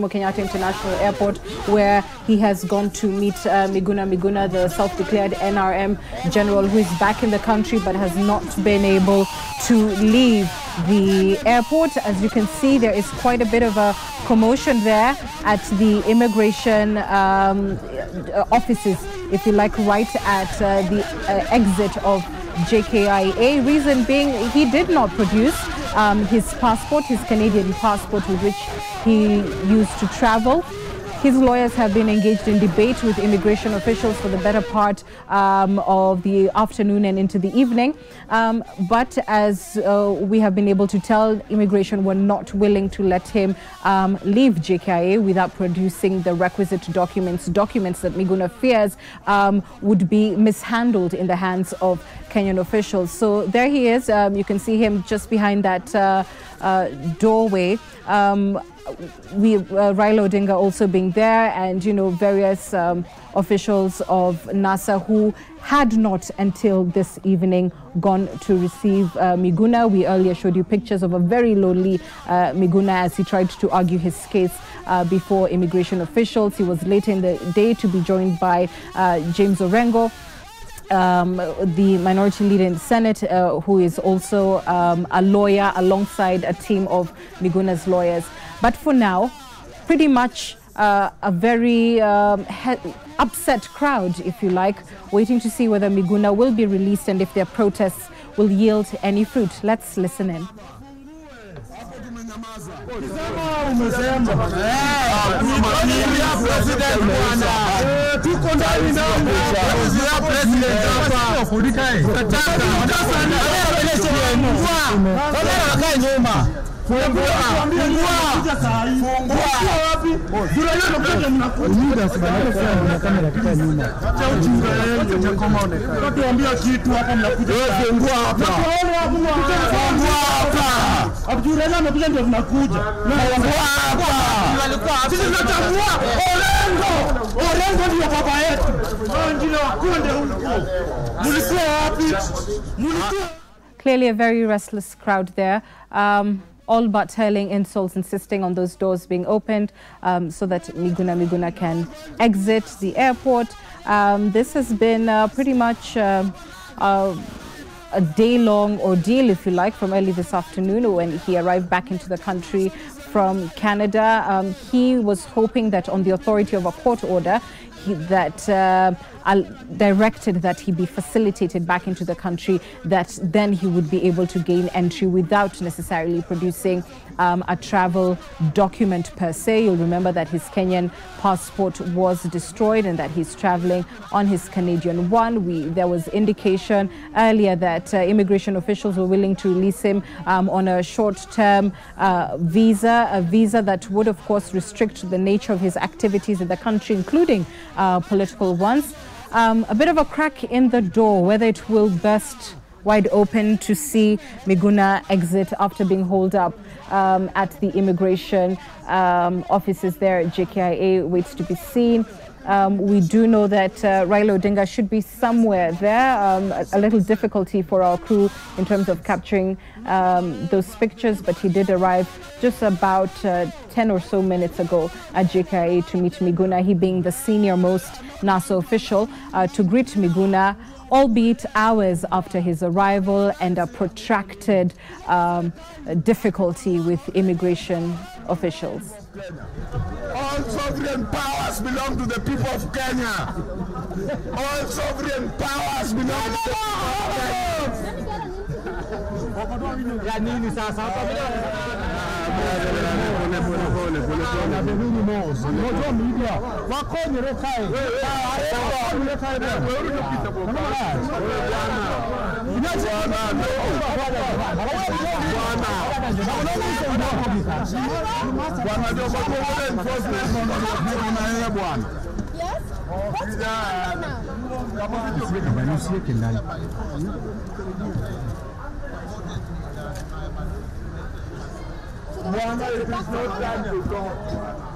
Kenyatta International Airport, where he has gone to meet Miguna Miguna, the self-declared NRM general, who is back in the country but has not been able to leave the airport. As you can see, there is quite a bit of a commotion there at the immigration offices, if you like, right at the exit of JKIA. Reason being, he did not produce his passport, his Canadian passport, with which he used to travel. His lawyers have been engaged in debate with immigration officials for the better part of the afternoon and into the evening. But as we have been able to tell, immigration were not willing to let him leave JKIA without producing the requisite documents that Miguna fears would be mishandled in the hands of Kenyan officials. So there he is. You can see him just behind that doorway. Raila Odinga also being there, and various officials of NASA who had not until this evening gone to receive Miguna. We earlier showed you pictures of a very lonely Miguna as he tried to argue his case before immigration officials. He was later in the day to be joined by James Orengo, the minority leader in the Senate, who is also a lawyer alongside a team of Miguna's lawyers. But for now, pretty much a very upset crowd, if you like, waiting to see whether Miguna will be released and if their protests will yield any fruit. Let's listen in. Clearly a very restless crowd there. All but hurling insults, insisting on those doors being opened so that Miguna can exit the airport. This has been pretty much a day-long ordeal, if you like, from early this afternoon when he arrived back into the country from Canada. He was hoping that on the authority of a court order, directed that he be facilitated back into the country, that then he would be able to gain entry without necessarily producing a travel document per se. You'll remember that his Kenyan passport was destroyed and that he's traveling on his Canadian one. There was indication earlier that immigration officials were willing to release him on a short-term visa, a visa that would, of course, restrict the nature of his activities in the country, including political ones. A bit of a crack in the door, whether it will burst wide open to see Miguna exit after being holed up at the immigration offices there at JKIA, waits to be seen. We do know that Raila Odinga should be somewhere there. A little difficulty for our crew in terms of capturing those pictures, but he did arrive just about 10 or so minutes ago at JKIA to meet Miguna, he being the senior-most NASA official, to greet Miguna, albeit hours after his arrival and a protracted difficulty with immigration officials. All sovereign powers belong to the people of Kenya. All sovereign powers belong to the people It is not time to go.